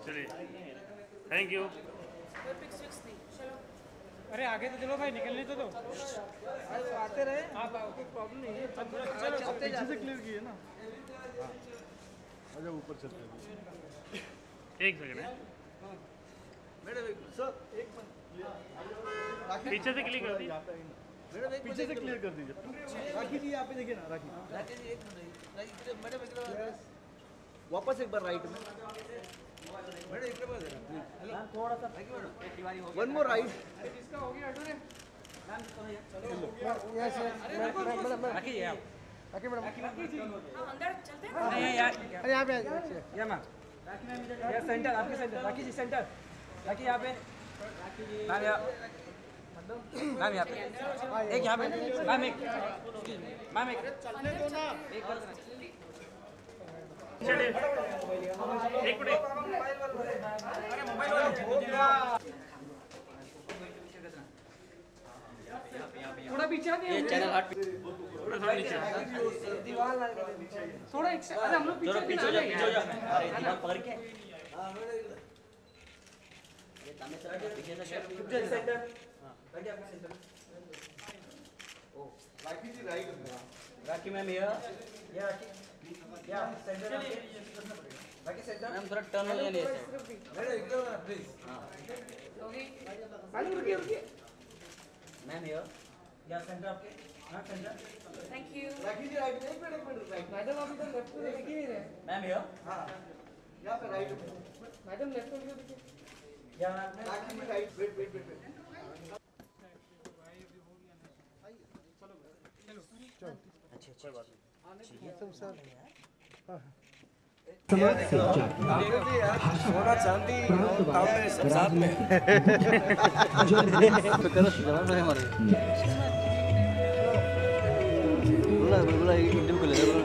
चलिए, thank you. अरे आगे तो चलो भाई, निकलने तो दो। आते रहे आप, कोई प्रॉब्लम नहीं है। चलो चलते पीछे से क्लियर किए ना। अच्छा ऊपर चलते हैं। एक सेकंड है, मैडम सर एक पीछे से क्लिक कर दी। मैडम एक पीछे से क्लियर कर दीजिए। राखी जी यहाँ पे देखिए ना, राखी जी एक मिनट मैडम वापस एक बार राइट में मैडम एक बार हेलो थोड़ा सा वन मोर राइट। इसका हो गया ऑर्डर है यस मैडम राखी जी, आप राखी मैडम राखी जी अंदर चलते हैं। नहीं यार, अरे यहाँ पे या मैम राखी मैम इधर, सेंटर आपके सेंटर, राखी जी सेंटर, राखी यहाँ पे, मैम यहाँ, मैम यहाँ पे एक, यहाँ पे मैम एक, मैम एक चलिए, एक मिनट। थोड़ा पीछे आ गए, थोड़ा नीचे। थोड़ा एक से, अरे हम लोग पीछे पीछे हो जा, पीछे हो जा। अरे दिमाग पकड़ के centre Rakhi ji right Rakhi ma'am ये राखी या सेंटर राखी सेंटर मैम थोड़ा टर्न हो जाने ऐसे। मैडम एक बार प्लीज मैडम रुकिए मैम ये या सेंटर आपके, हाँ centre. Thank you. Rakhi ji right में एक मिनट राइट मैडम अभी तो लेफ्ट में दिख ही नहीं रहे, मैम ये हां यहां पे राइट मैडम लेफ्ट में दिखे, या राखी जी राइट वेट अच्छा कोई बात नहीं। सब सर सोना चांदी तांबे सब साथ में। बोला इंटरव्यू को ले रहा हूँ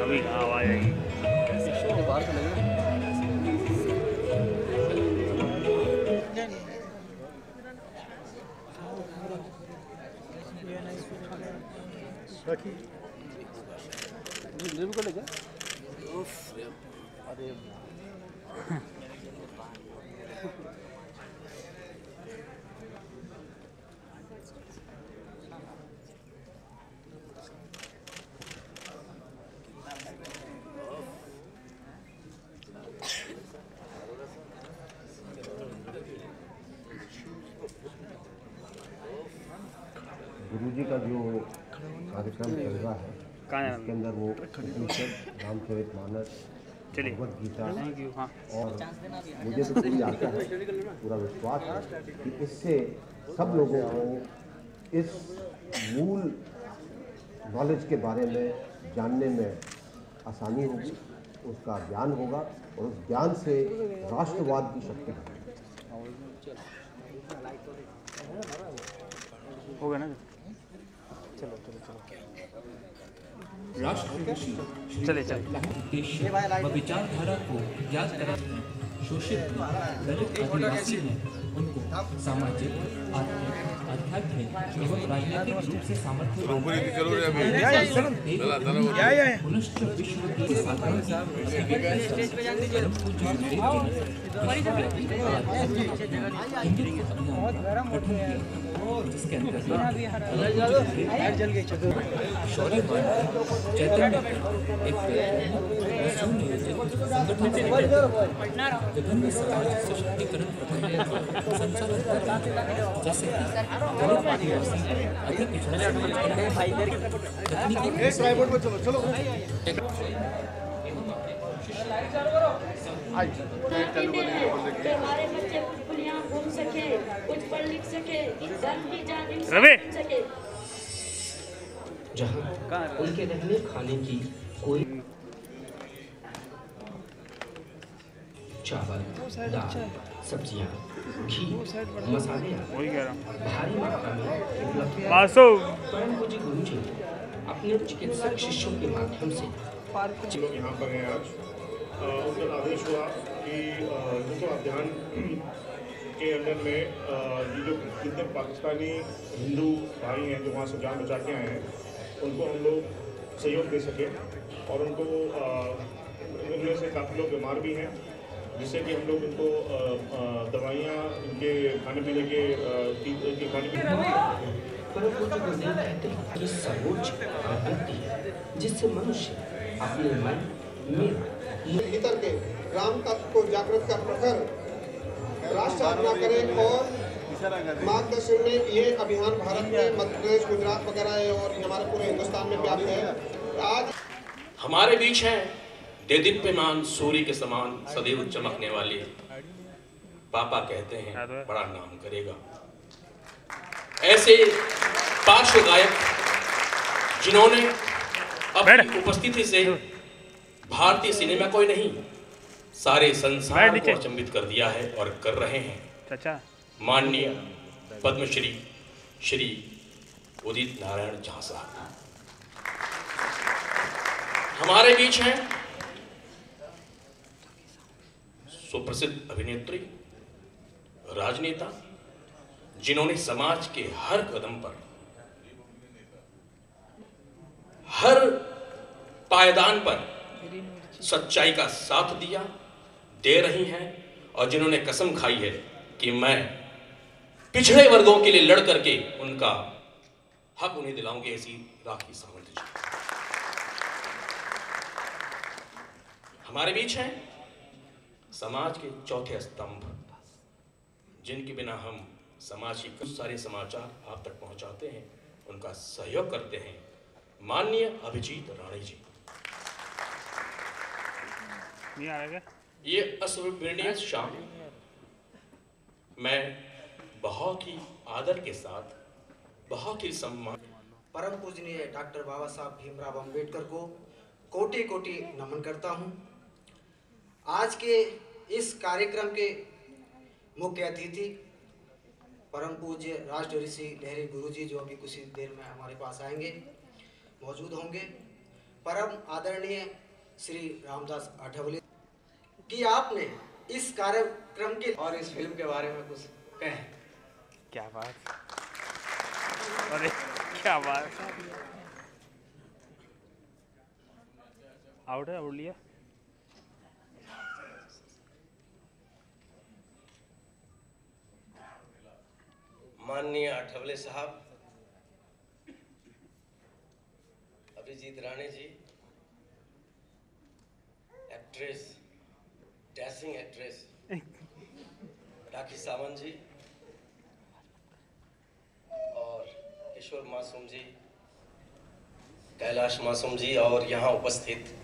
अभी आवाज आएगी। बाहर से लगा राखी इंटरव्यू को लेगा। अरे गुरुजी का जो कार्यक्रम चल रहा है इसके अंदर वो उपनिषद, रामचरितमानस, चलिए, भगवद गीता हाँ। और मुझे तो पूरी आशा है, पूरा विश्वास है कि इससे सब लोगों को इस मूल नॉलेज के बारे में जानने में आसानी होगी, उसका ज्ञान होगा और उस ज्ञान से राष्ट्रवाद की शक्ति बढ़ेगी। हो गया ना? राष्ट्र ऋषि चले उद्देश्य व विचारधारा को याद कराते हैं। शोषित दलित आदिवासी हैं, उनको सामाजिक, आर्थिक, आध्यात्मिक एवं राजनीतिक रूप से सामर्थ्य पुनश्च विश्व की साधारण जिसके अंतर्गत शौर्य चैतन्य एक सुनियोजित संगठन विभिन्न समाज सशक्तिकरण संचालन जैसे अधिक हमारे बच्चे कुछ दुनिया घूम सके, कुछ पढ़ लिख सके, धर्म की जान रवि सके। जहाँ उनके रहने खाने की कोई चावल, दाल, सब्जियाँ, घी, मसाले भारी मात्रा में उपलब्ध है। परम पूज्य गुरुजी अपने चिकित्सक शिष्यों के माध्यम से यहाँ पर हैं आज। उनका आदेश हुआ कि हिंदू अभियान के अंदर में ये जो जितने पाकिस्तानी हिंदू भाई हैं जो वहाँ से जान बचा के आए हैं उनको हम लोग सहयोग दे सकें और उनको उनमें से काफ़ी लोग बीमार भी हैं जिससे कि हम लोग इनको दवाइयाँ, इनके खाने पीने के खाने ये सर्वोच्च प्रवृत्ति है जिससे मनुष्य अपने मन में भीतर के राम तत्व को जागृत कर प्रखर राष्ट्र स्थापना करें और मार्गदर्शन में ये अभियान भारत में मध्य प्रदेश, गुजरात वगैरह और हमारे पूरे हिंदुस्तान में व्याप्त है। आज हमारे बीच हैं देदीप्यमान सूर्य के समान सदैव चमकने वाले पापा कहते हैं बड़ा नाम करेगा। ऐसे पार्श्व गायक जिन्होंने अपनी उपस्थिति से भारतीय सिनेमा को ही नहीं सारे संसार को अचंभित कर दिया है और कर रहे हैं। माननीय पद्मश्री श्री उदित नारायण झा साहब हमारे बीच हैं। सुप्रसिद्ध अभिनेत्री, राजनेता, जिन्होंने समाज के हर कदम पर, हर पायदान पर सच्चाई का साथ दिया, दे रही हैं और जिन्होंने कसम खाई है कि मैं पिछड़े वर्गों के लिए लड़ करके उनका हक उन्हें दिलाऊंगी, ऐसी राखी सावंत जी हमारे बीच हैं। समाज के चौथे स्तंभ, जिनके बिना हम समाज के कुछ सारे समाचार आप तक पहुंचाते हैं, उनका सहयोग करते हैं, माननीय अभिजीत राणे जी। ये अस्वर्णीय शाम मैं बहुत ही आदर के साथ, बहुत ही सम्मान परम पूजनीय डॉक्टर बाबा साहब भीमराव अंबेडकर को कोटि कोटि नमन करता हूं। आज के इस कार्यक्रम के मुख्य अतिथि परम पूज्य राष्ट्र ऋषि लहरी गुरुजी, जो अभी कुछ ही देर में हमारे पास आएंगे, मौजूद होंगे। परम आदरणीय श्री रामदास आठवले कि आपने इस कार्यक्रम के और इस फिल्म के बारे में कुछ कहें। क्या बात, अरे क्या बात, आउट है, आउट लिया। माननीय आठवले साहब, अभिजीत राणे जी, actress, dashing actress Rakhi Sawant जी और किशोर मासूम जी, कैलाश मासूम जी और यहाँ उपस्थित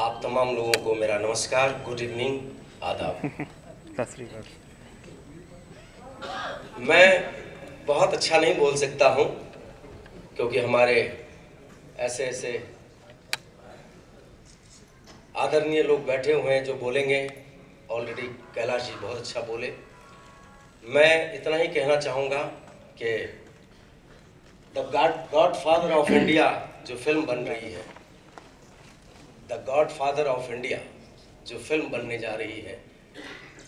आप तमाम लोगों को मेरा नमस्कार, गुड इवनिंग, आदाब। मैं बहुत अच्छा नहीं बोल सकता हूँ क्योंकि हमारे ऐसे ऐसे आदरणीय लोग बैठे हुए हैं जो बोलेंगे। ऑलरेडी कैलाश जी बहुत अच्छा बोले। मैं इतना ही कहना चाहूँगा कि द गॉडफादर ऑफ इंडिया जो फिल्म बन रही है, द गॉडफादर ऑफ इंडिया जो फिल्म बनने जा रही है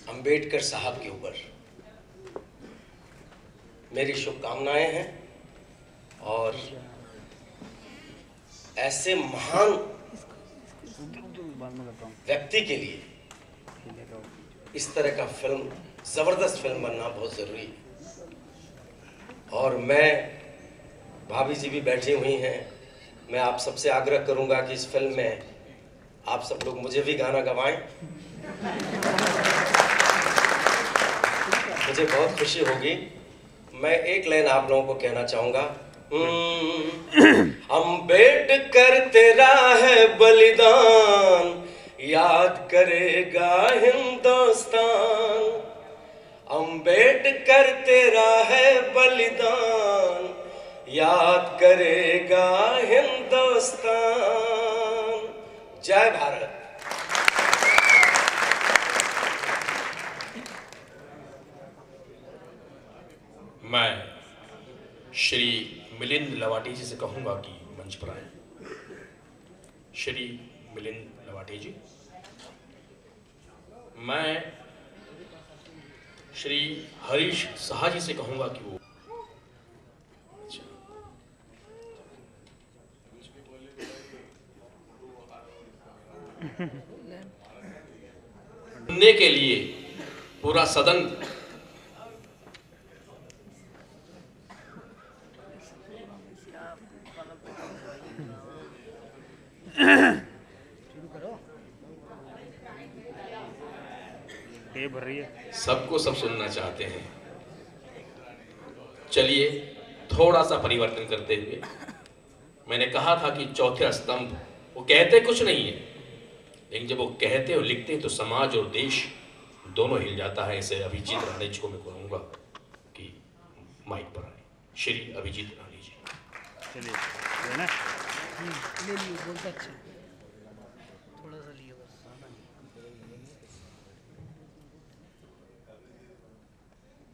अंबेडकर साहब के ऊपर, मेरी शुभकामनाएं हैं। और ऐसे महान व्यक्ति के लिए इस तरह का फिल्म, जबरदस्त फिल्म बनना बहुत जरूरी है। और मैं, भाभी जी भी बैठी हुई हैं, मैं आप सबसे आग्रह करूंगा कि इस फिल्म में आप सब लोग मुझे भी गाना गवाएं। मुझे बहुत खुशी होगी। मैं एक लाइन आप लोगों को कहना चाहूंगा। अंबेडकर तेरा है बलिदान, याद करेगा हिंदुस्तान। अंबेडकर तेरा है बलिदान, याद करेगा हिंदुस्तान। जय भारत। मैं श्री मिलिंद लवाटी जी से कहूंगा कि मंच पर आए। श्री मिलिंद लवाटी जी, मैं श्री हरीश साहा जी से कहूंगा कि वो सुनने के लिए पूरा सदन भर रही है। सबको सब सुनना चाहते हैं। चलिए थोड़ा सा परिवर्तन करते हुए, मैंने कहा था कि चौथे स्तंभ वो कहते कुछ नहीं है, लेकिन जब वो कहते और लिखते हैं तो समाज और देश दोनों हिल जाता है। इसे अभिजीत राणे जी को मैं कहूँगा कि माइक पर आए। श्री अभिजीत राणे जी। चलिए ना बहुत अच्छा, थोड़ा सा लियो बस।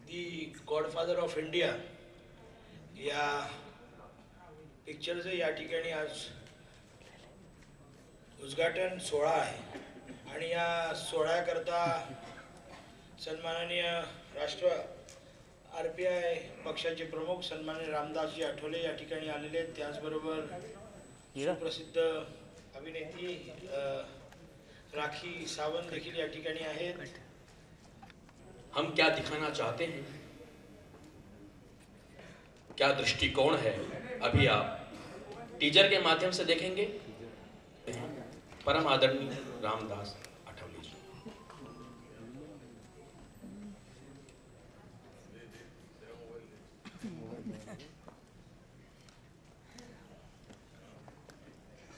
दी गॉडफादर ऑफ इंडिया या पिक्चरचं या ठिकाणी आज उद्घाटन सोहळा आहे आणि या सोहळ्याकरता सन्माननीय राष्ट्र RPI पक्षाचे प्रमुख सन्माननीय रामदासजी आठवले या ठिकाणी आलेले आहेत। त्याचबरोबर सुप्रसिद्ध अभिनेत्री राखी सावंत देखील या ठिकाणी आहेत। हम क्या दिखाना चाहते हैं, क्या दृष्टिकोण है, अभी आप टीजर के माध्यम से देखेंगे। परम आदरणीय रामदास आठवले जी।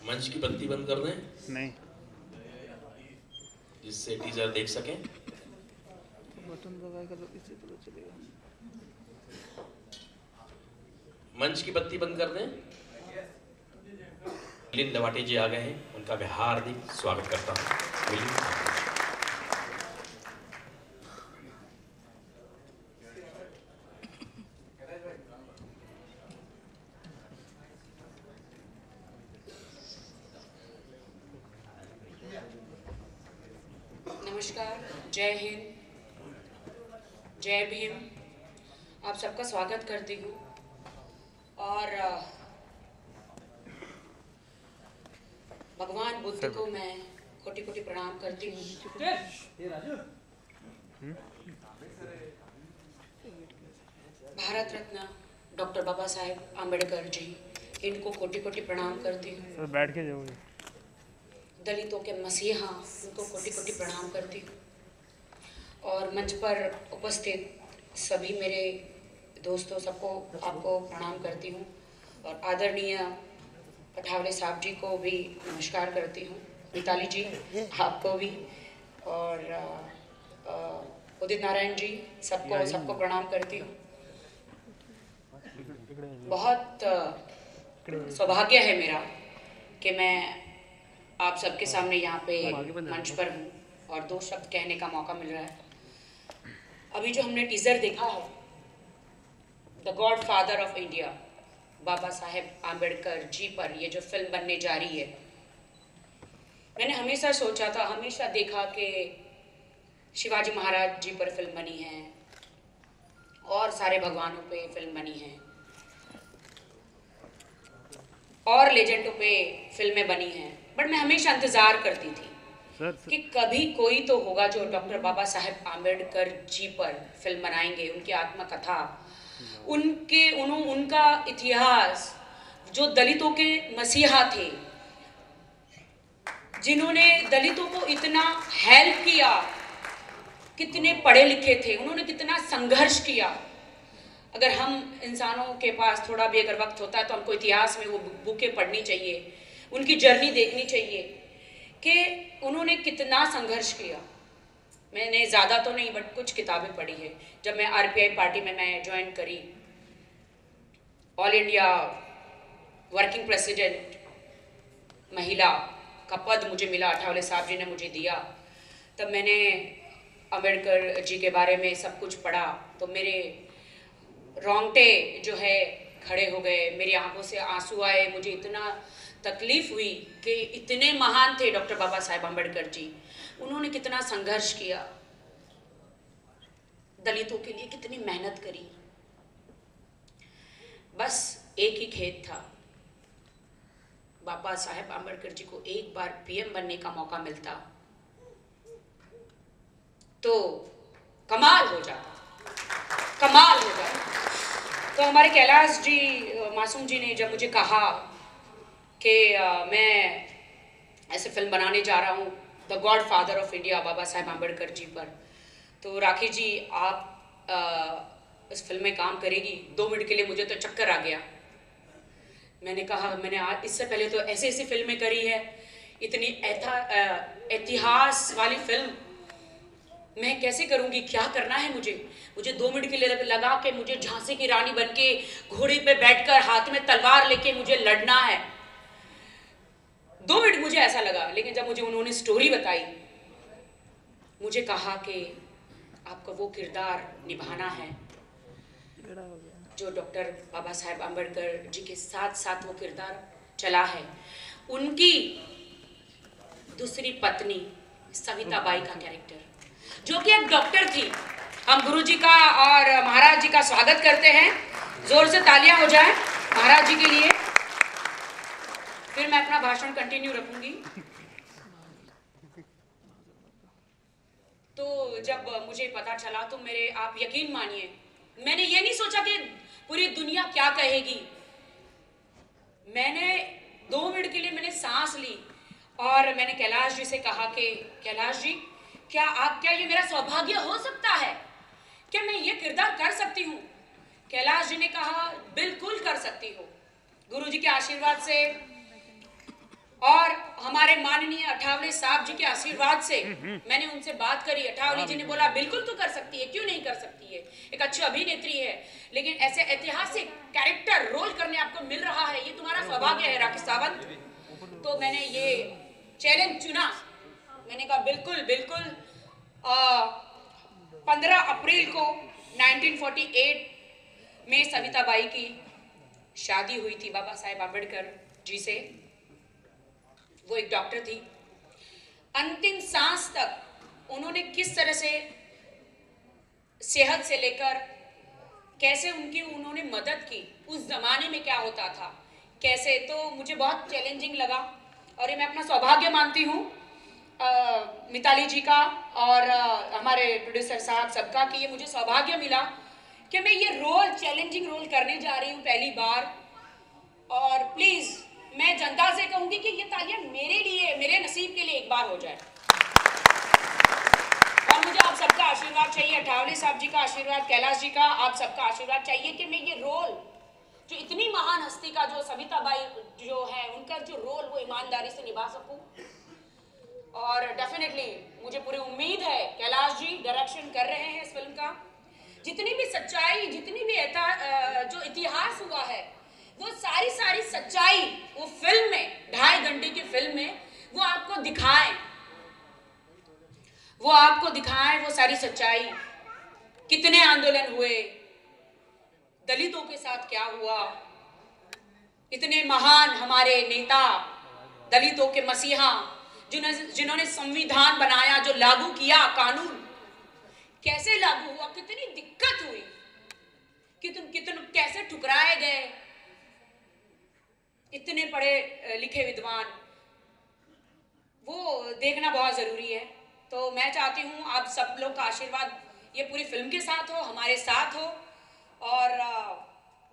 मंच की बत्ती बंद कर दें नहीं, जिससे टीजर देख सकें। बटन दबाएगा तो किसी पता चलेगा। मंच की बत्ती बंद कर दें। मिलिंद दवाटे जी आ गए हैं, उनका मैं हार्दिक स्वागत करता हूं। मिलिंद। नमस्कार, जय हिंद, जय भीम। आप सबका स्वागत करती हूँ और भगवान बुद्ध को मैं कोटि कोटि प्रणाम करती हूँ। भारत रत्न डॉक्टर बाबा साहेब आम्बेडकर जी, इनको कोटि कोटि प्रणाम करती हूँ। बैठ के जाओगे। दलितों के मसीहा, उनको कोटि कोटि प्रणाम करती हूँ। और मंच पर उपस्थित सभी मेरे दोस्तों, सबको आपको प्रणाम करती हूँ। और आदरणीय पठावले साहब जी को भी नमस्कार करती हूँ। मिताली जी आपको भी, और उदित नारायण जी, सबको प्रणाम करती हूँ। बहुत सौभाग्य है मेरा कि मैं आप सबके सामने यहाँ पे मंच पर हूँ और दो शब्द कहने का मौका मिल रहा है। अभी जो हमने टीजर देखा है, the godfather of India, Baba Saheb Ambedkar ji पर ये जो फिल्म बनने जा रही है, मैंने हमेशा सोचा था, हमेशा देखा कि शिवाजी महाराज जी पर फिल्म बनी है और सारे भगवानों पे फिल्म बनी है और लेजेंडों पे फिल्में बनी हैं, बट मैं हमेशा इंतज़ार करती थी कि कभी कोई तो होगा जो डॉक्टर बाबा साहेब आम्बेडकर जी पर फिल्म बनाएंगे, उनकी आत्मकथा, उनका इतिहास, जो दलितों के मसीहा थे, जिन्होंने दलितों को इतना हेल्प किया, कितने पढ़े लिखे थे, उन्होंने कितना संघर्ष किया। अगर हम इंसानों के पास थोड़ा भी अगर वक्त होता है तो हमको इतिहास में वो बुकें पढ़नी चाहिए, उनकी जर्नी देखनी चाहिए कि उन्होंने कितना संघर्ष किया। मैंने ज़्यादा तो नहीं बट कुछ किताबें पढ़ी है। जब मैं RPI पार्टी में मैं ज्वाइन करी, ऑल इंडिया वर्किंग प्रेसिडेंट महिला का पद मुझे मिला, आठवले साहब जी ने मुझे दिया, तब मैंने अम्बेडकर जी के बारे में सब कुछ पढ़ा तो मेरे रोंगटे जो है खड़े हो गए, मेरी आंखों से आंसू आए। मुझे इतना तकलीफ हुई कि इतने महान थे डॉक्टर बाबा साहेब आम्बेडकर जी, उन्होंने कितना संघर्ष किया, दलितों के लिए कितनी मेहनत करी। बस एक ही खेद था, बाबा साहेब आम्बेडकर जी को एक बार PM बनने का मौका मिलता तो कमाल हो जाता, कमाल हो जाता। तो हमारे कैलाश जी, मासूम जी ने जब मुझे कहा कि मैं ऐसे फिल्म बनाने जा रहा हूँ the godfather of India Baba Saheb Ambedkar ji पर, तो राखी जी आप इस फिल्म में काम करेगी, 2 मिनट के लिए मुझे तो चक्कर आ गया। मैंने कहा मैंने आज इससे पहले तो ऐसी ऐसी फिल्में करी है, इतनी इतिहास वाली फिल्म मैं कैसे करूंगी, क्या करना है मुझे 2 मिनट के लिए लगा कि मुझे झांसी की रानी बनके घोड़े पे बैठकर हाथ में तलवार लेके मुझे लड़ना है। 2 मिनट मुझे ऐसा लगा, लेकिन जब मुझे उन्होंने स्टोरी बताई, मुझे कहा कि आपको वो किरदार निभाना है जो डॉक्टर बाबा साहेब आम्बेडकर जी के साथ साथ वो किरदार चला है। उनकी दूसरी पत्नी सविता बाई का कैरेक्टर, जो कि एक डॉक्टर थी। हम गुरु जी का और महाराज जी का स्वागत करते हैं, जोर से तालियां हो जाए महाराज जी के लिए। फिर मैं अपना भाषण कंटिन्यू रखूंगी। तो जब मुझे पता चला तो मेरे आप यकीन मानिए, मैंने ये नहीं सोचा कि पूरी दुनिया क्या कहेगी। मैंने 2 मिनट के लिए मैंने सांस ली और मैंने कैलाश जी से कहा कि कैलाश जी क्या ये मेरा सौभाग्य हो सकता है, क्या मैं ये किरदार कर सकती हूँ? कैलाश जी ने कहा बिल्कुल कर सकती हो, गुरु जी के आशीर्वाद से और हमारे माननीय अठावले साहब जी के आशीर्वाद से मैंने उनसे बात करी। अठावले जी ने बोला बिल्कुल तू कर सकती है, क्यों नहीं कर सकती है, एक अच्छी अभिनेत्री है, लेकिन ऐसे ऐतिहासिक कैरेक्टर रोल करने आपको मिल रहा है, ये तुम्हारा सौभाग्य है राखी सावंत। तो मैंने ये चैलेंज चुना। मैंने कहा बिल्कुल बिल्कुल। 15 अप्रैल को 1948 में सविता बाई की शादी हुई थी बाबा साहेब आम्बेडकर जी से। वो एक डॉक्टर थी। अंतिम सांस तक उन्होंने किस तरह से सेहत से लेकर कैसे उन्होंने मदद की, उस जमाने में क्या होता था कैसे, तो मुझे बहुत चैलेंजिंग लगा और ये मैं अपना सौभाग्य मानती हूँ मिताली जी का और हमारे प्रोड्यूसर साहब सबका, कि ये मुझे सौभाग्य मिला कि मैं ये रोल चैलेंजिंग रोल करने जा रही हूँ पहली बार। और प्लीज मैं जनता से कहूंगी कि ये तालियां मेरे लिए, मेरे नसीब के लिए एक बार हो जाए। और मुझे आप सबका आशीर्वाद चाहिए, अठावले साहब जी का आशीर्वाद, कैलाश जी का, आप सबका आशीर्वाद चाहिए कि मैं ये रोल जो इतनी महान हस्ती का, जो सविता बाई जो है, उनका जो रोल वो ईमानदारी से निभा सकूं। और डेफिनेटली मुझे पूरी उम्मीद है कैलाश जी डायरेक्शन कर रहे हैं इस फिल्म का। जितनी भी सच्चाई, जितनी भी जो इतिहास हुआ है, वो सारी सच्चाई वो फिल्म में, 2.5 घंटे की फिल्म में वो आपको दिखाएं, वो सारी सच्चाई। कितने आंदोलन हुए, दलितों के साथ क्या हुआ, इतने महान हमारे नेता, दलितों के मसीहा, जिन्होंने संविधान बनाया, जो लागू किया कानून, कैसे लागू हुआ, कितनी दिक्कत हुई, कितने कैसे ठुकराए गए इतने पढ़े लिखे विद्वान, वो देखना बहुत जरूरी है। तो मैं चाहती हूँ आप सब लोग का आशीर्वाद ये पूरी फिल्म के साथ हो, हमारे साथ हो। और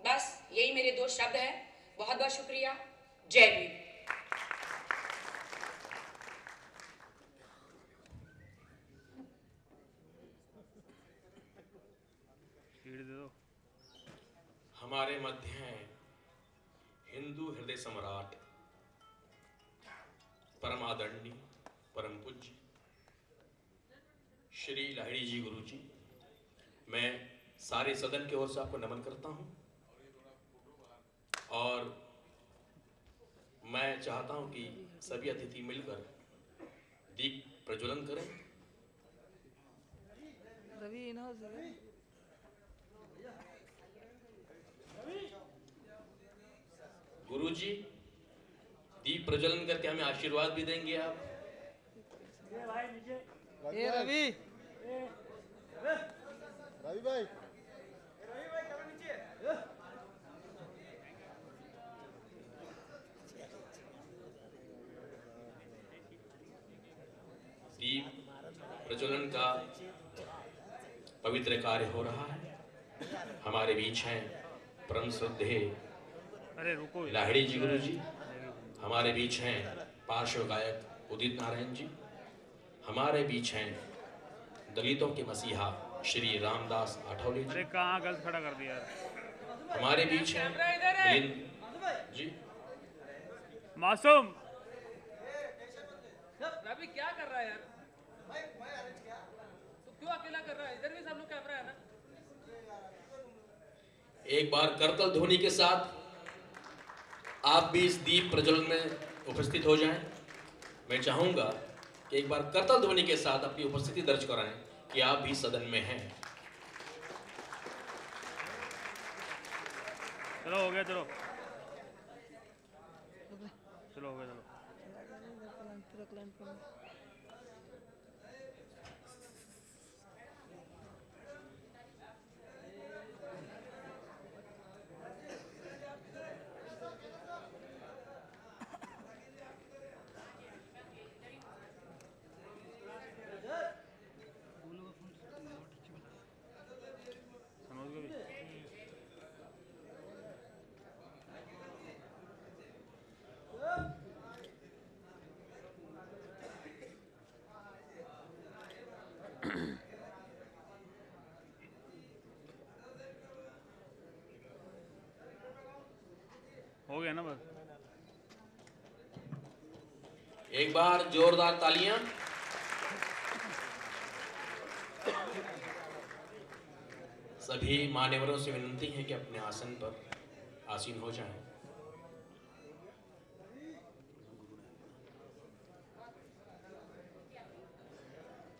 बस यही मेरे 2 शब्द हैं। बहुत बहुत शुक्रिया। जय भीम। हमारे मध्य हैं हिंदू हृदय सम्राट, परम आदरणीय, परम पूज्य श्री लाहिड़ी जी गुरु जी। मैं सारे सदन की ओर से आपको नमन करता हूं और मैं चाहता हूं कि सभी अतिथि मिलकर दीप प्रज्वलन करें। गुरु जी दीप प्रज्वलन करके हमें आशीर्वाद भी देंगे आप। रवि भाई दीप प्रज्वलन का पवित्र कार्य हो रहा है। हमारे बीच हैं परम श्रद्धेय लाहिड़ी जी गुरु जी, हमारे बीच हैं पार्श्व गायक उदित नारायण जी, हमारे बीच हैं दलितों के मसीहा श्री रामदास आठवले जी। कहाँ गलत खड़ा कर दिया यार। हमारे बीच हैं मिलिंद जी। मासूम रवि क्या कर रहा है यार? तो क्यों अकेला कर रहा है? इधर भी सब लोग कैमरा है ना। एक बार करतल ध्वनि के साथ आप भी इस दीप प्रज्वलन में उपस्थित हो जाएं। मैं चाहूंगा कि एक बार करतल ध्वनि के साथ अपनी उपस्थिति दर्ज कराएं कि आप भी सदन में हैं। चलो हो गया, चलो चलो हो गया, चलो। हो गया ना बस। एक बार जोरदार तालियां। सभी मान्यवरों से विनती है कि अपने आसन पर आसीन हो जाएं।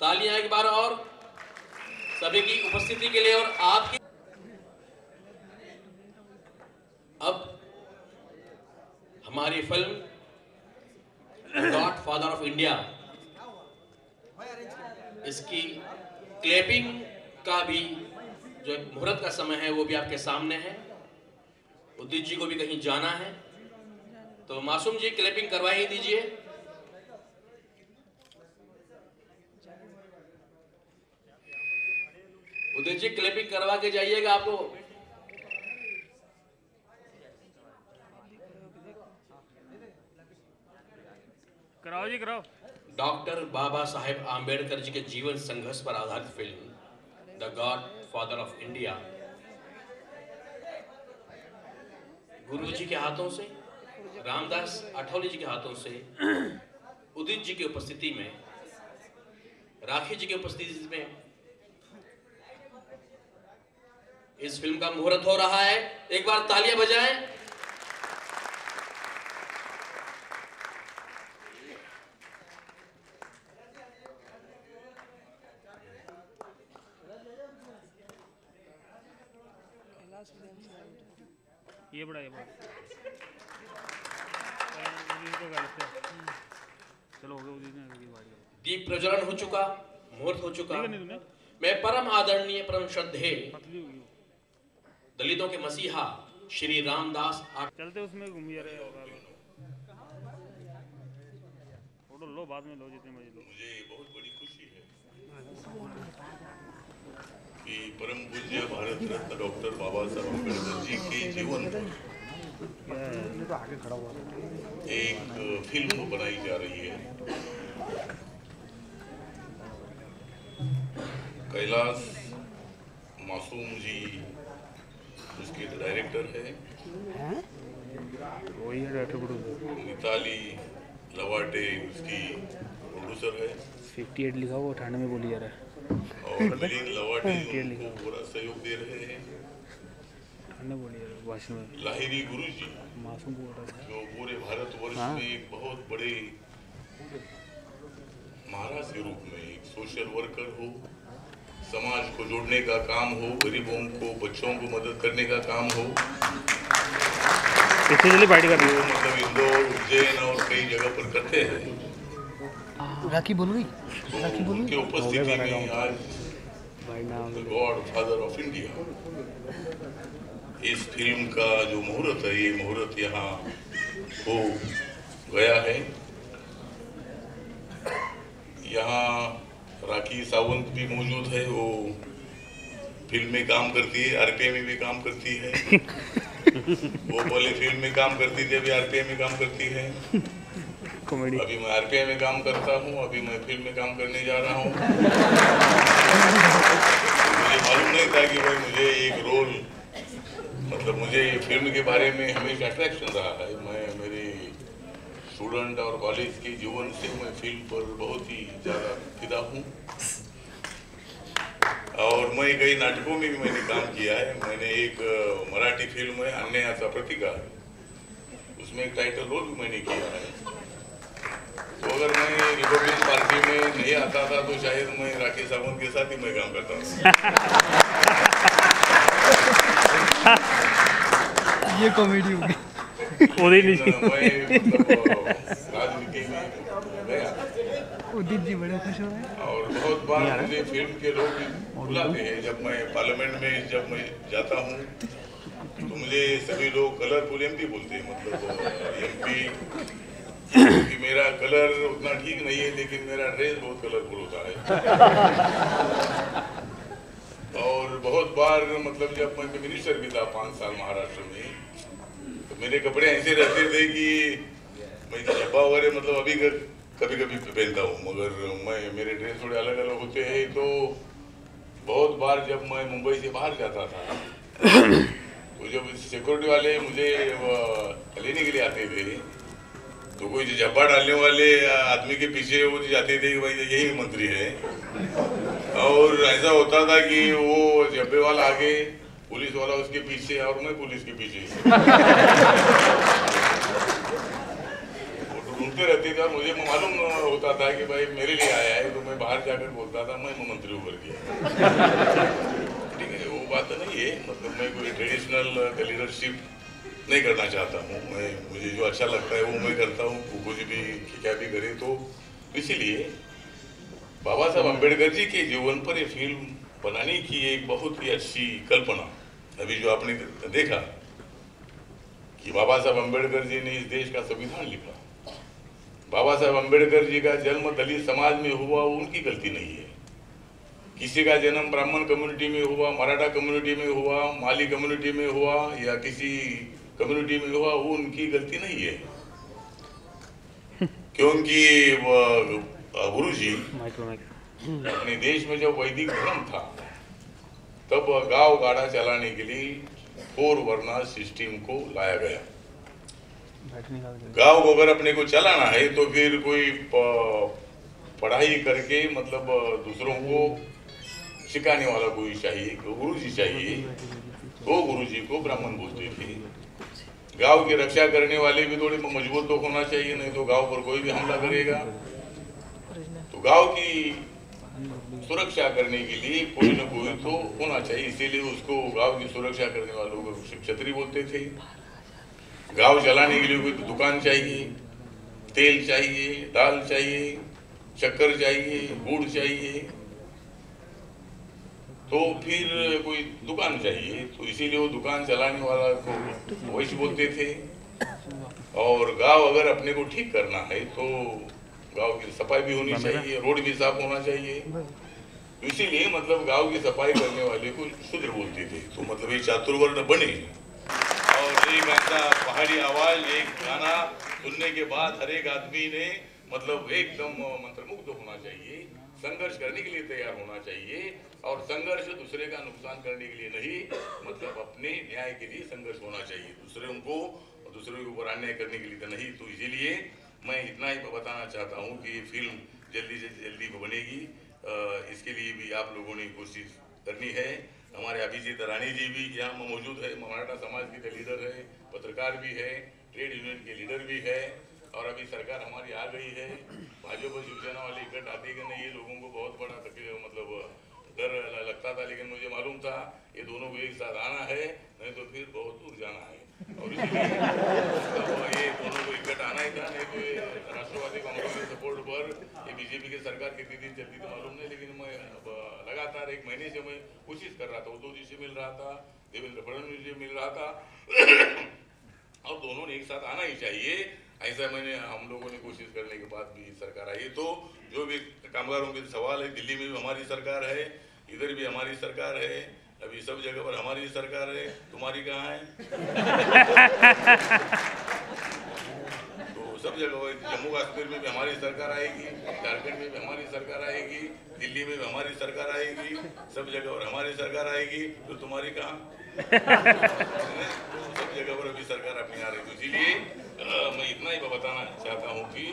तालियां एक बार और सभी की उपस्थिति के लिए और आपकी। अब हमारी film God father of India, इसकी क्लैपिंग का भी जो एक मुहूर्त का समय है वो भी आपके सामने है। उदित जी को भी कहीं जाना है तो मासूम जी क्लैपिंग करवा ही दीजिए। उदित जी क्लैपिंग करवा के जाइएगा। आपको कराओ जी, कराओ। डॉक्टर बाबा साहेब आम्बेडकर जी के जीवन संघर्ष पर आधारित film the godfather of India गुरु जी के हाथों से, रामदास आठवले जी के हाथों से, उदित जी की उपस्थिति में, राखी जी की उपस्थिति में इस फिल्म का मुहूर्त हो रहा है। एक बार तालियां बजाएं। ये बड़ा चलो हो गया। दीप प्रज्वलन हो चुका, मुहूर्त हो चुका। मैं परम आदरणीय, परम श्रद्धेय दलितों के मसीहा श्री रामदास चलते उसमें घूमिए रहे फोटो लो, बाद में लो जितने मर्जी लो। मुझे बहुत बड़ी खुशी है कि परम पूज्य भारत रत्न डॉक्टर बाबा साहब अम्बेडकर जी के जीवन पर एक फिल्म बनाई जा रही है। कैलाश मासूम जी उसके डायरेक्टर है, वही है डायरेक्टर। मिताली लवाटे उसकी प्रोड्यूसर है। 58 लिखा हुआ 98 में बोली जा रहा है। और मिलिंद लवाटे उनको पूरा सहयोग दे रहे हैं। लाहिड़ी गुरु जी जो पूरे भारतवर्ष में एक बहुत बड़े महाराज के रूप में एक सोशल वर्कर हो, समाज को जोड़ने का काम हो, गरीबों को, बच्चों को मदद करने का काम हो, मतलब इंदौर, उज्जैन और कई जगह पर करते हैं। राखी बोल रही, तो उनके उपस्थिति में आज the godfather of India इस फिल्म का जो मुहूर्त है, ये मुहूर्त यहाँ हो गया है। यहाँ राखी सावंत भी मौजूद है, वो फिल्म में काम करती है, आरपीआई में भी काम करती है। वो पहले फिल्म में काम करती थी, अभी आरपीआई में काम करती है। अभी मैं आरपीआई में काम करता हूँ, अभी मैं फिल्म में काम करने जा रहा हूँ। मुझे मालूम नहीं था कि भाई मुझे एक रोल, मतलब मुझे फिल्म के बारे में हमेशा अट्रैक्शन रहा है। मैं मेरे स्टूडेंट और कॉलेज के जीवन से मैं फिल्म पर बहुत ही ज़्यादा फिदा हूँ और मैं कई नाटकों में भी मैंने काम किया है। मैंने एक मराठी फिल्म है अन्यायाचा प्रतिकार, उसमें एक टाइटल रोल भी मैंने किया है। तो अगर मैं रिपब्लिकन पार्टी में नहीं आता था तो शायद मैं राकेश सावंत के साथ ही मैं काम करता था। ये कॉमेडी होगी। राजनीति में गया उदित जी बड़े खुश हो रहे हैं और बहुत बार मुझे फिल्म के लोग बुलाते हैं। जब मैं पार्लियामेंट में जब मैं जाता हूँ तो मुझे सभी लोग कलरफुल एमपी बोलते हैं, मतलब एमपी, क्योंकि मेरा कलर उतना ठीक नहीं है लेकिन मेरा ड्रेस बहुत कलरफुल होता है। और बहुत बार मतलब जब मैं मिनिस्टर भी था 5 साल महाराष्ट्र में, तो मेरे कपड़े ऐसे रहते थे कि मैं झब्बा वगैरह मतलब अभी कभी कभी पहनता हूँ, मगर मैं मेरे ड्रेस थोड़े अलग अलग होते हैं। तो बहुत बार जब मैं मुंबई से बाहर जाता था तो जब सिक्योरिटी वाले मुझे लेने के लिए आते थे तो कोई झब्बा डालने वाले आदमी के पीछे वो जाते थे कि भाई यही मंत्री है, और ऐसा होता था कि वो झब्बे वाला आगे, पुलिस वाला उसके पीछे और मैं पुलिस के पीछे ढूंढते रहते थे। और मुझे मालूम होता था कि भाई मेरे लिए आया है, तो मैं बाहर जाकर बोलता था मैं मंत्री ऊपर गया। ठीक है, वो बात नहीं है, मतलब मैं कोई ट्रेडिशनल लीडरशिप नहीं करना चाहता हूँ। मैं मुझे जो अच्छा लगता है वो मैं करता हूँ, कुछ भी क्या भी करे। तो इसीलिए बाबा साहब अम्बेडकर जी के जीवन पर ये फिल्म बनाने की एक बहुत ही अच्छी कल्पना, अभी जो आपने देखा कि बाबा साहब अम्बेडकर जी ने इस देश का संविधान लिखा। बाबा साहब अम्बेडकर जी का जन्म दलित समाज में हुआ, वो उनकी गलती नहीं है। किसी का जन्म ब्राह्मण कम्युनिटी में हुआ, मराठा कम्युनिटी में हुआ, माली कम्युनिटी में हुआ या किसी कम्युनिटी में हुआ, वो उनकी गलती नहीं है। क्योंकि गुरुजी अपने देश में जब वैदिक धर्म था तब गांव गाड़ा चलाने के लिए 4 वर्ना सिस्टम को लाया गया। गांव को अगर अपने को चलाना है तो फिर कोई पढ़ाई करके मतलब दूसरों को सिखाने वाला कोई चाहिए, गुरुजी चाहिए। तो गुरुजी को ब्राह्मण बोलते थे। गांव की रक्षा करने वाले भी थोड़े मजबूत लोग होना चाहिए, नहीं तो गांव पर कोई भी हमला करेगा। तो गांव की सुरक्षा करने के लिए कोई न कोई तो होना चाहिए, इसीलिए उसको गांव की सुरक्षा करने वालों को क्षत्रिय बोलते थे। गांव चलाने के लिए कोई दुकान चाहिए, तेल चाहिए, दाल चाहिए, शक्कर चाहिए, गुड़ चाहिए, तो फिर कोई दुकान चाहिए। तो इसीलिए वो दुकान चलाने वाला को वैश्य बोलते थे। और गांव अगर अपने को ठीक करना है तो गांव की सफाई भी होनी चाहिए, रोड भी साफ होना चाहिए। तो इसीलिए मतलब गांव की सफाई करने वाले को शूद्र बोलते थे। तो मतलब ये चातुर्वर्ण बने। और एक ऐसा पहाड़ी आवाज, एक गाना सुनने के बाद हर एक आदमी ने मतलब एकदम मंत्रमुग्ध होना चाहिए, संघर्ष करने के लिए तैयार होना चाहिए। और संघर्ष दूसरे का नुकसान करने के लिए नहीं, मतलब अपने न्याय के लिए संघर्ष होना चाहिए, दूसरे के ऊपर अन्याय करने के लिए तो नहीं। तो इसीलिए मैं इतना ही बताना चाहता हूँ कि ये फिल्म जल्दी से जल्दी बनेगी। इसके लिए भी आप लोगों ने कोशिश करनी है। हमारे अभिजीत रानी जी भी यहाँ मौजूद है, मराठा समाज के लीडर है, पत्रकार भी है, ट्रेड यूनियन के लीडर भी है। और अभी सरकार हमारी आ गई है, भाजपा शिवसेना वाले इकट्ठ आते कि नहीं, ये लोगों को बहुत बड़ा मतलब डर लगता था, लेकिन मुझे मालूम था ये दोनों को एक साथ आना है, नहीं तो फिर बहुत दूर जाना है। और इसलिए ये दोनों को इकट्ठ आना ही था, नहीं तो राष्ट्रवादी कांग्रेस के सपोर्ट पर ये बीजेपी की सरकार कितनी दिन चलती थी मालूम नहीं। लेकिन मैं लगातार 1 महीने से मैं कोशिश कर रहा था, उद्धव जी से मिल रहा था, देवेंद्र फडणवीस जी मिल रहा था, और दोनों ने एक साथ आना ही चाहिए। ऐसा हम लोगों ने कोशिश करने के बाद भी सरकार आई। तो जो भी कामगारों के सवाल है, दिल्ली में भी हमारी सरकार है, इधर भी हमारी सरकार है, अभी सब जगह पर हमारी सरकार है, तुम्हारी कहाँ है? तो सब जगह पर जम्मू कश्मीर में भी हमारी सरकार आएगी, झारखंड में भी हमारी सरकार आएगी, दिल्ली में भी हमारी सरकार आएगी, सब जगह पर हमारी सरकार आएगी, तो तुम्हारी कहाँ? तो सब जगह पर अभी सरकार अपनी आ रही है। इसीलिए मैं इतना ही बताना चाहता हूँ कि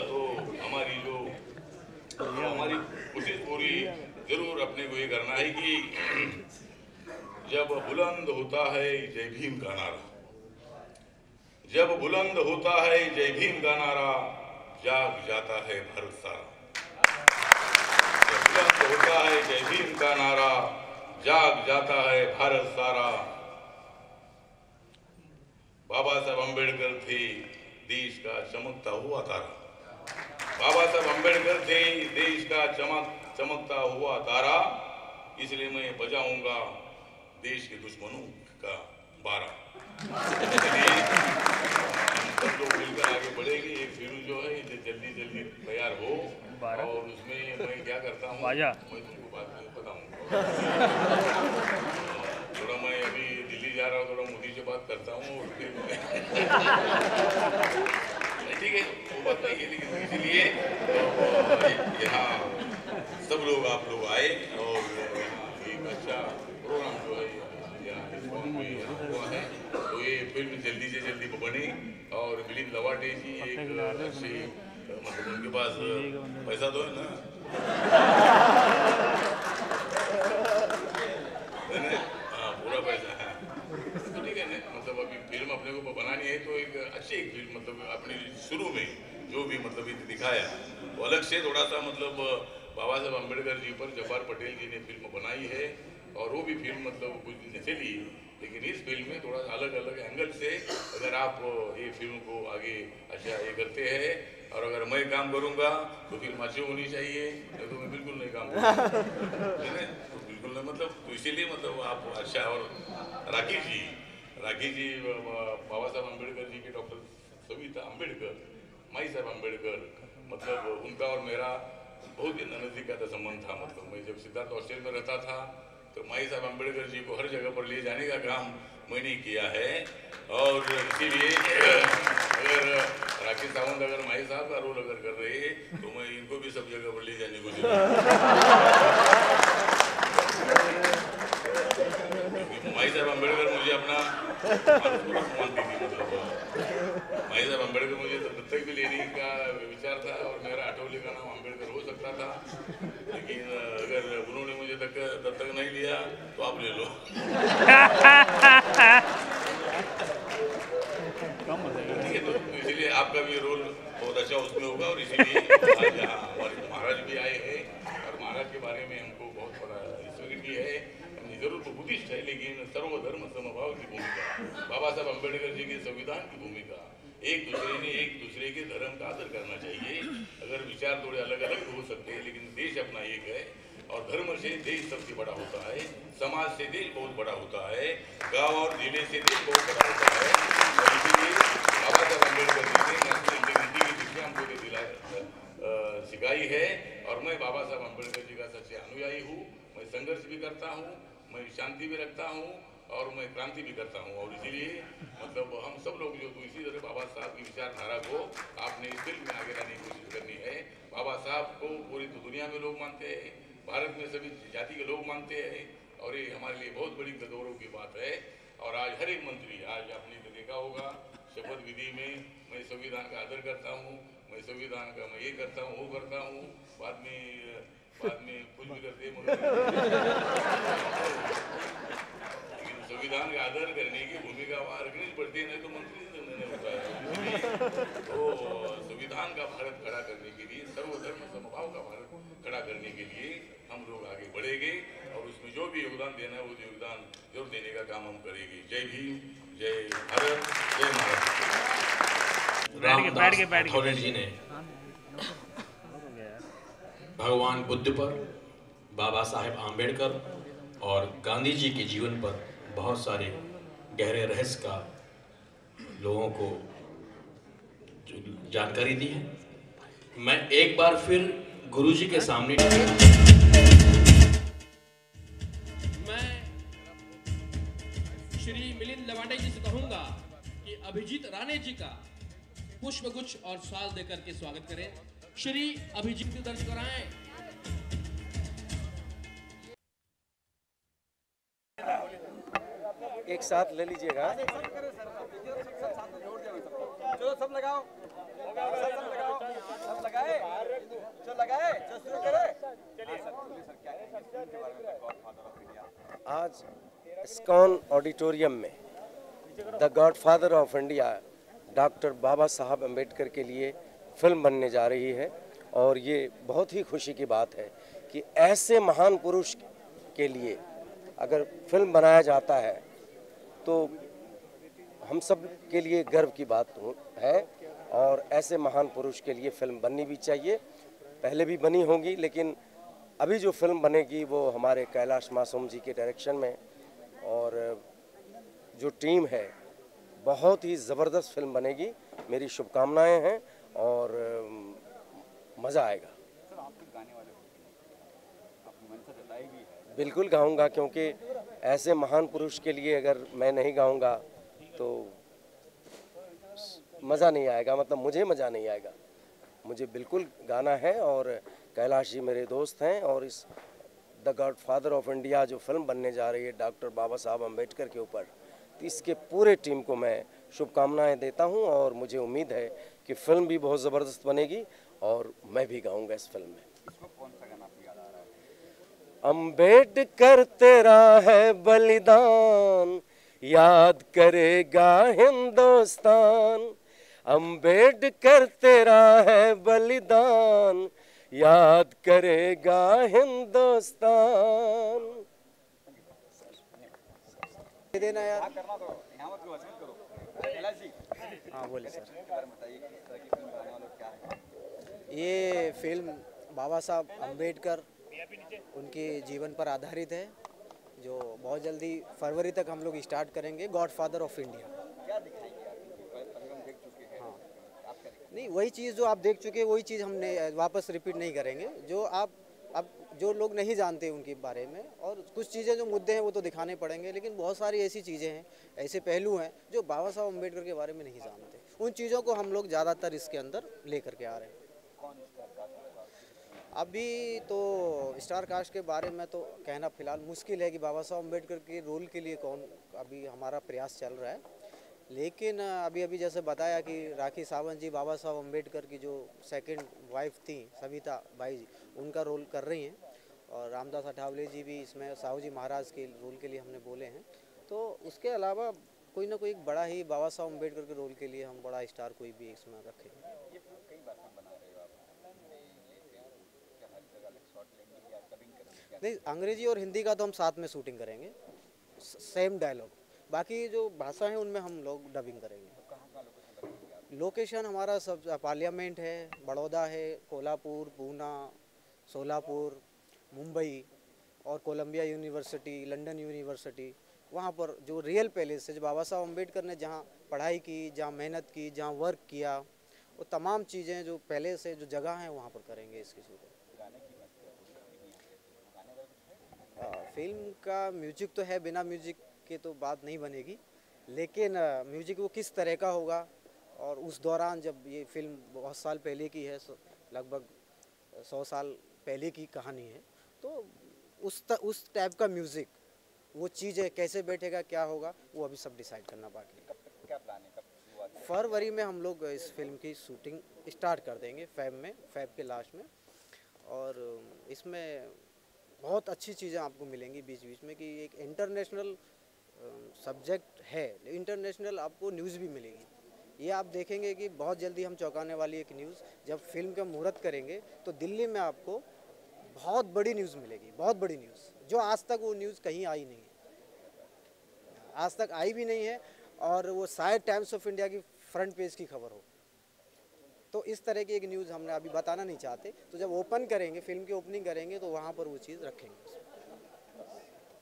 तो हमारी कोशिश पूरी जरूर अपने को ये करना है कि जब बुलंद होता है जय भीम का नारा, जब बुलंद होता है जय भीम का नारा, जाग जाता है भारत सारा। जब बुलंद होता है जय भीम का नारा, जाग जाता है भारत सारा। बाबा साहब अम्बेडकर थे देश का चमकता हुआ तारा, बाबा साहब अम्बेडकर थे देश का चमकता हुआ तारा। इसलिए मैं बजाऊंगा देश के दुश्मनों का बारा। इसलिए सब लोग मिलकर आगे बढ़ेंगे। ये फिल्म जो है जल्दी जल्दी तैयार हो और उसमें मैं क्या करता हूँ मैं तुमको बात बताऊंगा। थोड़ा मैं अभी दिल्ली जा रहा हूँ, थोड़ा मोदी से बात करता हूँ और फिर ठीक है वो बात नहीं है, लेकिन इसलिए यहाँ सब लोग आप लोग आए और एक अच्छा प्रोग्राम जो है हुआ है। तो ये फिल्म जल्दी से जल्दी बनी और मिलिंद लवाटे जी एक अच्छी मतलब उनके पास पैसा तो है ना, पूरा पैसा है तो ठीक है ना। मतलब अभी फिल्म अपने को बनानी है तो एक अच्छी एक फिल्म मतलब अपनी शुरू में जो भी मतलब दिखाया वो अलग से थोड़ा सा मतलब बाबा साहब अम्बेडकर जी पर जब्बार पटेल जी ने फिल्म बनाई है और वो भी फिल्म मतलब कुछ दिन चली, लेकिन इस फिल्म में थोड़ा सा अलग अलग एंगल से अगर आप ये फिल्म को आगे अच्छा ये करते हैं और अगर मैं काम करूँगा तो फिल्म अच्छी होनी चाहिए, नहीं तो मैं बिल्कुल नहीं काम करूँगा, बिल्कुल नहीं। मतलब तो इसीलिए मतलब आप अच्छा। और राखी जी बाबा साहब अम्बेडकर जी के डॉक्टर सविता अम्बेडकर, माई साहब अम्बेडकर, मतलब उनका और मेरा बहुत ही नजदीक का संबंध था। मतलब मैं जब सिद्धार्थ हॉस्टल में रहता था तो माई साहब अम्बेडकर जी को हर जगह पर ले जाने का काम मैंने किया है। और इसीलिए अगर राकेश सावंत अगर माई साहब का रोल अगर कर रहे हैं तो मैं इनको भी सब जगह पर ले जाने को माई साहब अम्बेडकर मुझे अपना मानती थी। मतलब माई साहब अम्बेडकर मुझे तो दत्तक भी लेने का विचार था और मेरा अटोली का नाम अम्बेडकर हो सकता था, लेकिन अगर उन्होंने मुझे दत्तक नहीं लिया तो आप ले लो। ठीक है, तो इसीलिए आपका भी रोल बहुत अच्छा उसमें होगा। और इसीलिए आज यहाँ हमारे महाराज भी आए हैं और महाराज के बारे में हमको बहुत बड़ा रिस्पेक्ट भी है। जरूर तो बुद्धिस्ट है लेकिन सर्वधर्म समभाव की भूमिका, बाबा साहब अम्बेडकर जी के संविधान की भूमिका, एक दूसरे के धर्म का आदर करना चाहिए। अगर विचार थोड़े अलग अलग हो सकते हैं लेकिन देश अपना एक है और धर्म से देश सबसे बड़ा होता है, समाज से देश बहुत बड़ा होता है, गांव और जिले से देश बहुत बड़ा होता है। और इसीलिए बाबा साहब अम्बेडकर जी ने नेशनल इंटीग्रिटी की शिक्षा हमको सिखाई है और मैं बाबा साहब अम्बेडकर जी का सच्चे अनुयायी हूँ। मैं संघर्ष भी करता हूँ, मैं शांति भी रखता हूँ और मैं क्रांति भी करता हूँ। और इसीलिए मतलब हम सब लोग जो तो इसी तरह बाबा साहब की विचारधारा को आपने इस फिल्म में आगे लाने की कोशिश करनी है। बाबा साहब को पूरी दुनिया में लोग मानते हैं, भारत में सभी जाति के लोग मानते हैं और ये हमारे लिए बहुत बड़ी गौरव की बात है। और आज हर एक मंत्री, आज आपने तो देखा होगा शपथ विधि में मैं संविधान का आदर करता हूँ, मैं संविधान का मैं ये करता हूँ वो करता हूँ, बाद में कुछ भी करते हैं लेकिन संविधान का आदर करने की भूमिका वहाँ रखनी पड़ती है, नहीं तो मंत्री नहीं होता है। तो संविधान का भारत खड़ा करने के लिए, सर्वधर्म समभाव का भारत खड़ा करने के लिए हम लोग आगे बढ़ेंगे और उसमें जो भी योगदान देना है वो योगदान जरूर देने का काम हम करेंगे। जय भीम, जय भारत, जय महाराज। रामदास जी ने भगवान बुद्ध पर, बाबा साहेब आम्बेडकर और गांधी जी के जीवन पर बहुत सारे गहरे रहस्य का लोगों को जानकारी दी है। मैं एक बार फिर गुरुजी के सामने मैं अभिजीत राणे जी का पुष्पगुच्छ और शाल देकर के स्वागत करें। श्री अभिजीत दर्ज कराएं। एक साथ ले लीजिएगा। चलो सब लगाओ, सब लगाए, चलो लगाए, चलो शुरू करें। आज इस्कॉन ऑडिटोरियम में the godfather of India doctor Baba Sahab Ambedkar के लिए फिल्म बनने जा रही है और ये बहुत ही खुशी की बात है कि ऐसे महान पुरुष के लिए अगर फिल्म बनाया जाता है तो हम सब के लिए गर्व की बात है और ऐसे महान पुरुष के लिए फिल्म बननी भी चाहिए। पहले भी बनी होगी, लेकिन अभी जो फिल्म बनेगी वो हमारे कैलाश मासूम जी के डायरेक्शन में, और जो टीम है बहुत ही ज़बरदस्त फिल्म बनेगी। मेरी शुभकामनाएं हैं और मज़ा आएगा। बिल्कुल गाऊंगा, क्योंकि ऐसे महान पुरुष के लिए अगर मैं नहीं गाऊंगा तो मज़ा नहीं आएगा, मतलब मुझे मज़ा नहीं आएगा। मुझे बिल्कुल गाना है और कैलाश जी मेरे दोस्त हैं और इस द गॉडफादर ऑफ इंडिया जो फिल्म बनने जा रही है डॉक्टर बाबा साहब अम्बेडकर के ऊपर, तो इसके पूरे टीम को मैं शुभकामनाएं देता हूं और मुझे उम्मीद है कि फिल्म भी बहुत ज़बरदस्त बनेगी और मैं भी गाऊंगा इस फिल्म में। अम्बेडकर तेरा है बलिदान, याद करेगा हिंदुस्तान। अम्बेडकर तेरा है बलिदान, याद करेगा हिंदुस्तान। देना यार। हाँ बोले सर। ये फिल्म बाबा साहब अम्बेडकर उनके जीवन पर आधारित है, जो बहुत जल्दी फरवरी तक हम लोग स्टार्ट करेंगे। Godfather of India. हाँ नहीं, वही चीज़ जो आप देख चुके हैं वही चीज़ हमने वापस रिपीट नहीं करेंगे। जो आप अब जो लोग नहीं जानते उनके बारे में, और कुछ चीज़ें जो मुद्दे हैं वो तो दिखाने पड़ेंगे, लेकिन बहुत सारी ऐसी चीज़ें हैं, ऐसे पहलू हैं जो बाबा साहब अम्बेडकर के बारे में नहीं जानते। उन चीज़ों को हम लोग ज़्यादातर इसके अंदर लेकर के आ रहे हैं। अभी तो स्टार कास्ट के बारे में तो कहना फ़िलहाल मुश्किल है कि बाबा साहब अम्बेडकर के रोल के लिए कौन, अभी हमारा प्रयास चल रहा है। लेकिन अभी जैसे बताया कि राखी सावंत जी बाबा साहब अम्बेडकर की जो सेकंड वाइफ थी सविता बाई जी, उनका रोल कर रही हैं, और रामदास अठावले जी भी इसमें साहू जी महाराज के रोल के लिए हमने बोले हैं। तो उसके अलावा कोई ना कोई बड़ा ही बाबा साहब अम्बेडकर के रोल के लिए हम बड़ा स्टार कोई भी इसमें रखेंगे। नहीं, अंग्रेजी और हिंदी का तो हम साथ में शूटिंग करेंगे, सेम डायलॉग। बाकी जो भाषा है उनमें हम लोग डबिंग करेंगे। लोकेशन हमारा सब पार्लियामेंट है, बड़ौदा है, कोल्हापुर, पूना, सोलापुर, मुंबई और कोलंबिया यूनिवर्सिटी, लंदन यूनिवर्सिटी। वहाँ पर जो रियल पैलेस है, जो बाबा साहब अम्बेडकर ने जहाँ पढ़ाई की, जहाँ मेहनत की, जहाँ वर्क किया, वो तमाम चीज़ें जो पैलेस है, जो जगह हैं, वहाँ पर करेंगे इसकी शूटिंग। फिल्म का म्यूजिक तो है, बिना म्यूजिक के तो बात नहीं बनेगी, लेकिन म्यूजिक वो किस तरह का होगा, और उस दौरान जब ये फिल्म बहुत साल पहले की है, लगभग 100 साल पहले की कहानी है, तो उस टाइप का म्यूज़िक, वो चीज़ें कैसे बैठेगा, क्या होगा, वो अभी सब डिसाइड करना बाकी है। क्या प्लान है? फरवरी में हम लोग इस फिल्म की शूटिंग स्टार्ट कर देंगे, फेब के लास्ट में। और इसमें बहुत अच्छी चीज़ें आपको मिलेंगी बीच बीच में, कि एक इंटरनेशनल सब्जेक्ट है, इंटरनेशनल आपको न्यूज़ भी मिलेगी। ये आप देखेंगे कि बहुत जल्दी हम चौंकाने वाली एक न्यूज़, जब फिल्म का मुहूर्त करेंगे तो दिल्ली में आपको बहुत बड़ी न्यूज़ मिलेगी, बहुत बड़ी न्यूज़, जो आज तक वो न्यूज़ कहीं आई नहीं है, आज तक आई भी नहीं है, और वो शायद टाइम्स ऑफ इंडिया की फ्रंट पेज की खबर हो। तो इस तरह की एक न्यूज़ हमने अभी बताना नहीं चाहते, तो जब ओपन करेंगे, फिल्म की ओपनिंग करेंगे, तो वहाँ पर वो चीज़ रखेंगे।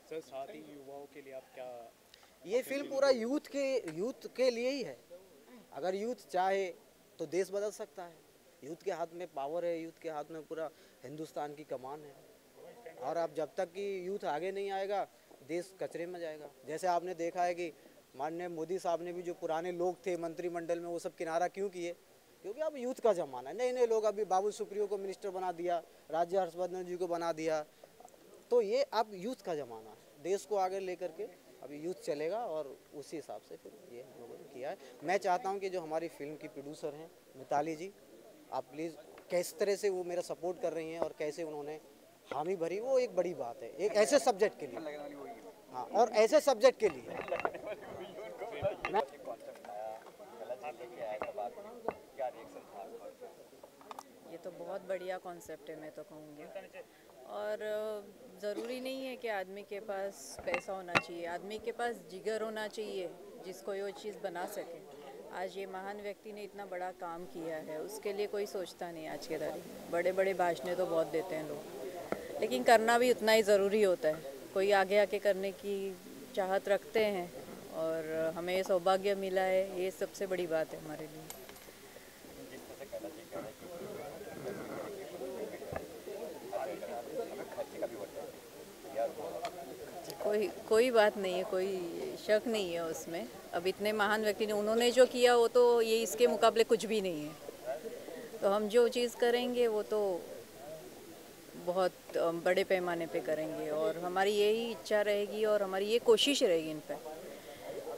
सर साथ ही युवाओं के लिए आप क्या, ये फिल्म पूरा यूथ के लिए ही है। अगर यूथ चाहे तो देश बदल सकता है। यूथ के हाथ में पावर है, यूथ के हाथ में पूरा हिंदुस्तान की कमान है, और अब जब तक कि यूथ आगे नहीं आएगा, देश कचरे में जाएगा। जैसे आपने देखा है कि माननीय मोदी साहब ने भी जो पुराने लोग थे मंत्रिमंडल में वो सब किनारा क्यों किए, क्योंकि अब यूथ का ज़माना है। नए नए लोग, अभी बाबुल सुप्रियो को मिनिस्टर बना दिया, राज्य हर्षवर्धन जी को बना दिया, तो ये अब यूथ का ज़माना है। देश को आगे लेकर के अभी यूथ चलेगा और उसी हिसाब से फिर ये हम लोगों ने किया है। मैं चाहता हूँ कि जो हमारी फिल्म की प्रोड्यूसर हैं मिताली जी, आप प्लीज़ किस तरह से वो मेरा सपोर्ट कर रही हैं और कैसे उन्होंने हामी भरी, वो एक बड़ी बात है एक ऐसे सब्जेक्ट के लिए। हाँ, और ऐसे सब्जेक्ट के लिए ये तो बहुत बढ़िया कॉन्सेप्ट है, मैं तो कहूँगी। और ज़रूरी नहीं है कि आदमी के पास पैसा होना चाहिए, आदमी के पास जिगर होना चाहिए जिसको ये चीज़ बना सके। आज ये महान व्यक्ति ने इतना बड़ा काम किया है, उसके लिए कोई सोचता नहीं आज के तारीख। बड़े बड़े भाषणें तो बहुत देते हैं लोग, लेकिन करना भी उतना ही ज़रूरी होता है। कोई आगे आके करने की चाहत रखते हैं और हमें ये सौभाग्य मिला है, ये सबसे बड़ी बात है हमारे लिए। कोई बात नहीं है, कोई शक नहीं है उसमें। अब इतने महान व्यक्ति ने, उन्होंने जो किया वो तो ये इसके मुकाबले कुछ भी नहीं है। तो हम जो चीज़ करेंगे वो तो बहुत बड़े पैमाने पे करेंगे और हमारी यही इच्छा रहेगी और हमारी ये कोशिश रहेगी इन पर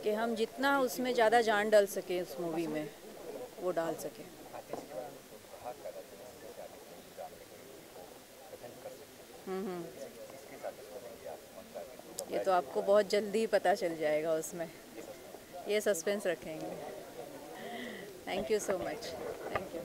कि हम जितना उसमें ज़्यादा जान डाल सकें उस मूवी में वो डाल सकें। ये तो आपको बहुत जल्दी पता चल जाएगा उसमें, ये सस्पेंस रखेंगे। Thank you so much. Thank you.